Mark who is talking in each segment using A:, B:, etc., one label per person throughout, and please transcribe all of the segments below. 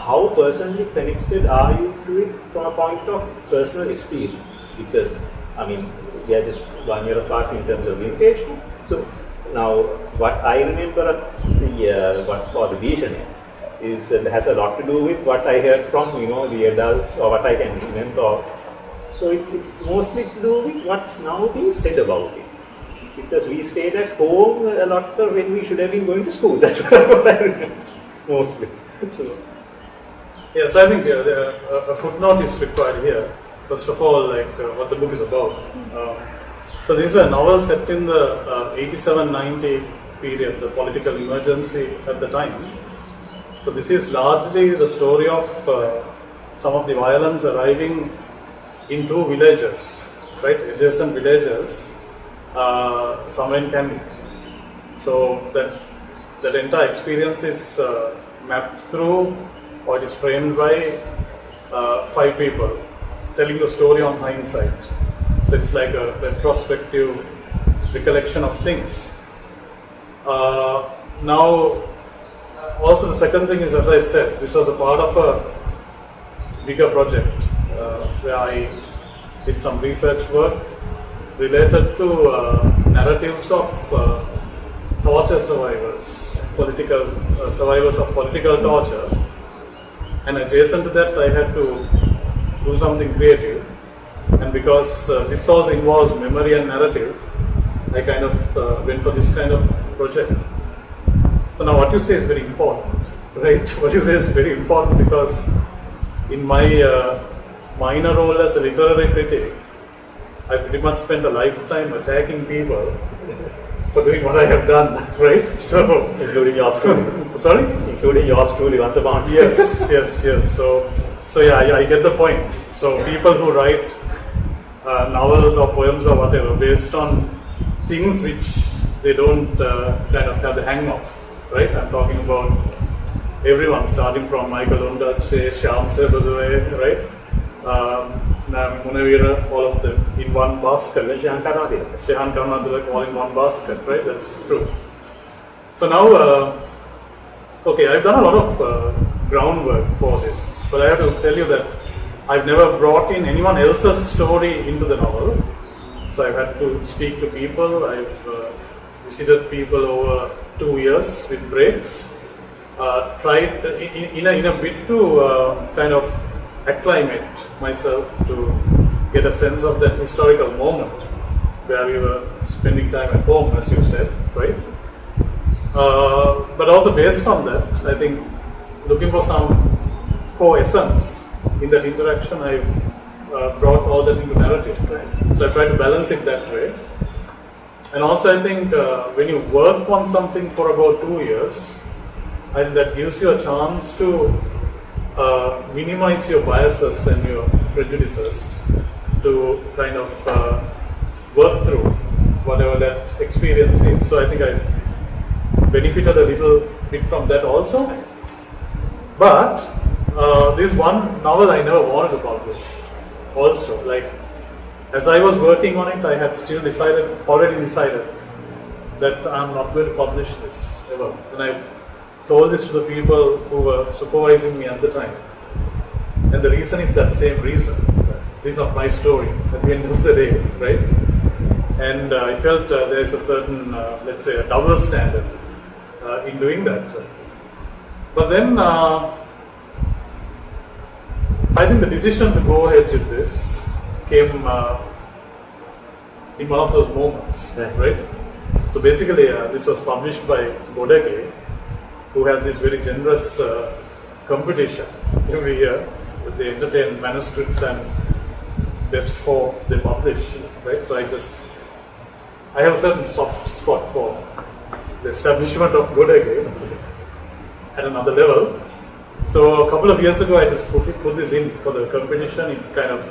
A: how personally connected are you to it from a point of personal experience? Because, I mean, we are just 1 year apart in terms of linkage. So now, what I remember of the what's called the vision is has a lot to do with what I heard from the adults or what I can remember. So it's mostly to do with what's now being said about it. Because we stayed at home a lot when we should have been going to school. That's what I remember mostly. So
B: yeah, so I think a footnote is required here. First of all, like what the book is about. So this is a novel set in the 87-90 period, the political emergency at the time. So this is largely the story of some of the violence arriving in two villages, right, adjacent villages, somewhere in Kandy. So that entire experience is mapped through, or it is framed by 5 people telling the story on hindsight. So it's like a retrospective recollection of things. Now, also the second thing is, as I said, this was a part of a bigger project where I did some research work related to narratives of torture survivors, political survivors of political torture, and adjacent to that I had to do something creative, and because this also involves memory and narrative, I kind of went for this kind of project. So now what you say is very important, right? What you say is very important because in my minor role as a literary critic, I pretty much spent a lifetime attacking people for doing what I have done, right? So,
A: including your story.
B: Sorry?
A: Including your story once upon a time.
B: Yes. So yeah, I get the point. So people who write novels or poems or whatever based on things which they don't kind of have the hang of, right? I'm talking about everyone, starting from Michael Ondaatje, Shyam Sebadure, right? Munavira, all of them in one basket. Shehan Karnataka, all in one basket, right? That's true. So now, okay, I've done a lot of groundwork for this, but I have to tell you that I've never brought in anyone else's story into the novel. So I've had to speak to people. I've visited people over 2 years with breaks. Tried in a bit to kind of acclimate myself to get a sense of that historical moment where we were spending time at home, as you said, right? But also based on that, I think looking for some co-essence in that interaction, I've brought all that into narrative, right? So I try to balance it that way. And also I think when you work on something for about 2 years, I think that gives you a chance to minimize your biases and your prejudices to kind of work through whatever that experience is. So I think I benefited a little bit from that also. But this one novel I never wanted to publish also. Like, as I was working on it, I had still already decided that I'm not going to publish this ever. And I told this to the people who were supervising me at the time. And the reason is that same reason. This is not my story at the end of the day, right? And I felt there's a certain, let's say, a double standard in doing that. But then I think the decision to go ahead with this came in one of those moments, right? So basically, this was published by Godage, who has this very generous competition every year. They entertain manuscripts and best 4 they publish, right? So I have a certain soft spot for the establishment of Godage at another level. So a couple of years ago, I just put this in for the competition. It kind of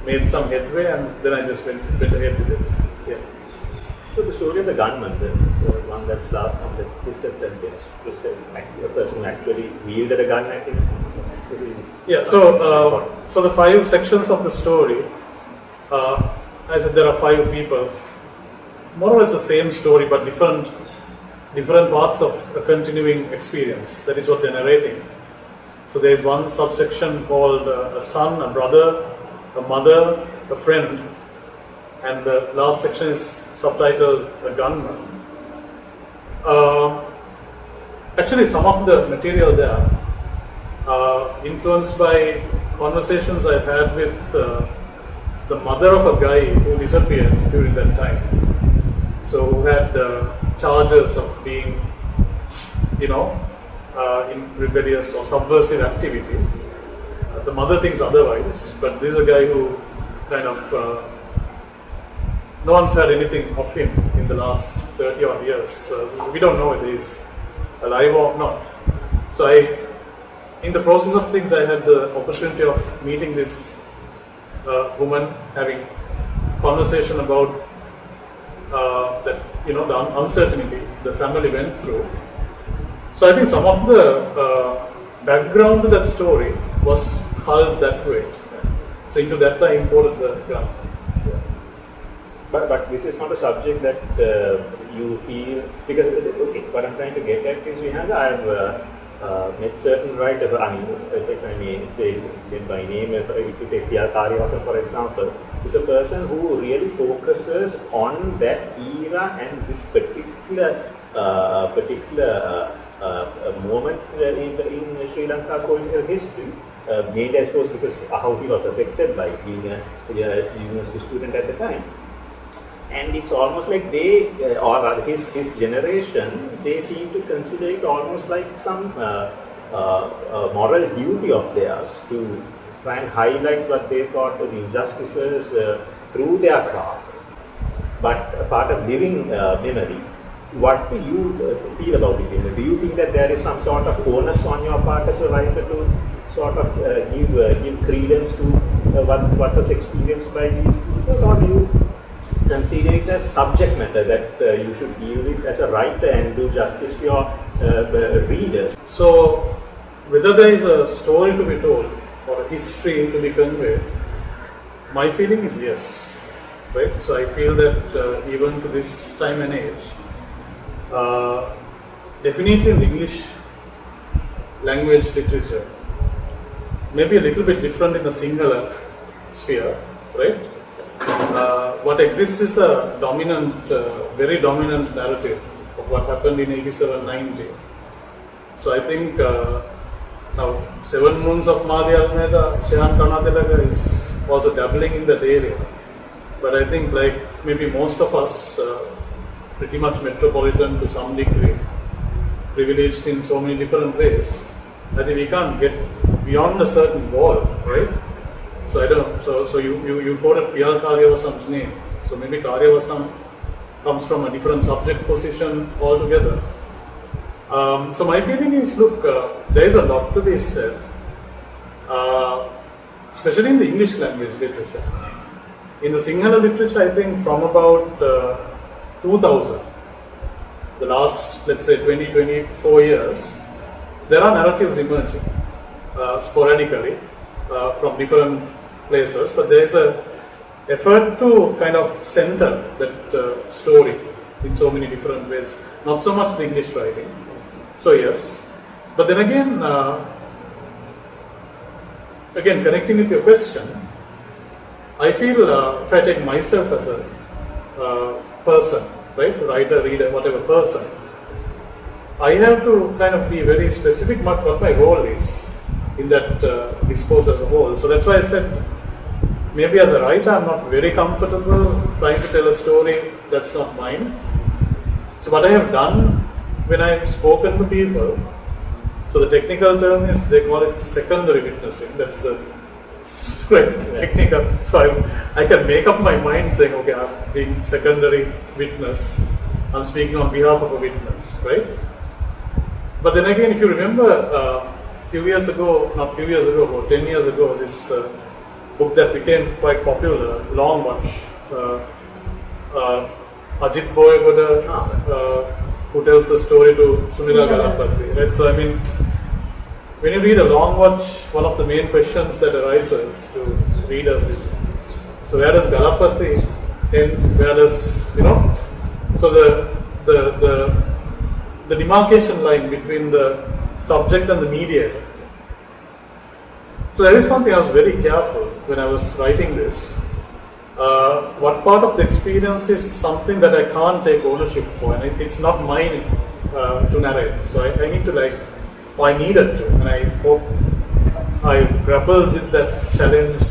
B: made some headway, and then I just went ahead with it. Yeah.
A: So the story of the gunman, the one that's last on the twisted and twisted, a person who actually wielded a gun, I think.
B: Yeah. So the 5 sections of the story, I said there are 5 people, more or less the same story, but different parts of a continuing experience. That is what they're narrating. So there is one subsection called a son, a brother, a mother, a friend, and the last section is subtitled a gunman. Actually, some of the material there influenced by conversations I've had with the mother of a guy who disappeared during that time. So who had charges of being, in rebellious or subversive activity. The mother thinks otherwise, but this is a guy who kind of, no one's heard anything of him in the last 30 odd years. We don't know whether he's alive or not. So in the process of things, I had the opportunity of meeting this woman, having conversation about that, the uncertainty the family went through. So I think some of the background to that story was culled that way. So into that I imported the gun.
A: But this is not a subject that you feel, because okay, what I'm trying to get at is Vihanga, I've met certain writers. I mean, if I may say them by name, if you take Vihanga Perera, for example, is a person who really focuses on that era and this particular moment in Sri Lanka colonial history. Mainly, I suppose, because how he was affected by being a university student at the time. And it's almost like they, or rather his generation, they seem to consider it almost like some moral duty of theirs to try and highlight what they thought were the injustices through their craft. But a part of living memory, what do you feel about it? Do you think that there is some sort of onus on your part as a writer to sort of give credence to what was experienced by these people, or do you consider it as subject matter that you should deal with as a writer and do justice to your readers?
B: So, whether there is a story to be told or a history to be conveyed, my feeling is yes, right? So I feel that even to this time and age, definitely in the English language literature, maybe a little bit different in the Sinhala sphere, right? What exists is a dominant, very dominant narrative of what happened in 87-90. So I think now 7 Moons of Mari Almeida, Shehan Kanatelaga is also dabbling in that area. But I think like maybe most of us, pretty much metropolitan to some degree, privileged in so many different ways, I think we can't get beyond a certain wall, right? So I don't know, so you quoted P.L. Karyavasam's name. So maybe Karyavasam comes from a different subject position altogether. So my feeling is, look, there is a lot to be said, especially in the English language literature. In the Sinhala literature, I think from about 2000, the last, let's say 20-24 years, there are narratives emerging sporadically from different places, but there is a effort to kind of center that story in so many different ways. Not so much the English writing. So yes, but then again, connecting with your question, I feel if I take myself as a person, right, writer, reader, whatever person, I have to kind of be very specific what my role is in that discourse as a whole. So that's why I said, maybe as a writer, I'm not very comfortable trying to tell a story that's not mine. So what I have done when I've spoken to people, so the technical term is, they call it secondary witnessing. That's the technical. So I can make up my mind saying, okay, I'm being secondary witness. I'm speaking on behalf of a witness, right? But then again, if you remember, about 10 years ago, this book that became quite popular, Long Watch, Ajit Boyagoda, who tells the story to Sunila Galapathy, right? So I mean, when you read a Long Watch, one of the main questions that arises to readers is, so where does Galapathy end? Where does, so the demarcation line between the subject and the mediator So that is one thing I was very careful when I was writing this. What part of the experience is something that I can't take ownership for, and it's not mine to narrate. So I need to I needed to, and I hope I grappled with that challenge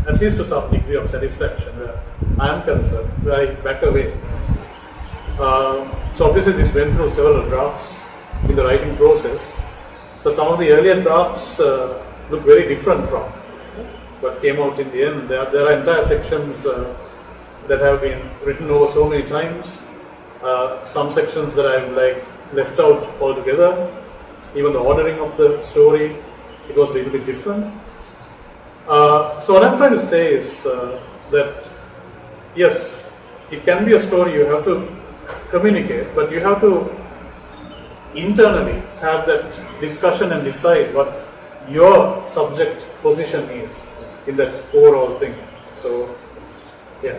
B: at least to some degree of satisfaction where I am concerned, where I back away. So obviously this went through several drafts in the writing process. So some of the earlier drafts look very different from what came out in the end. There are entire sections that have been written over so many times. Some sections that I've left out altogether. Even the ordering of the story, it was a little bit different. So what I'm trying to say is that yes, it can be a story you have to communicate, but you have to internally have that discussion and decide what your subject position is in that overall thing. So, yeah.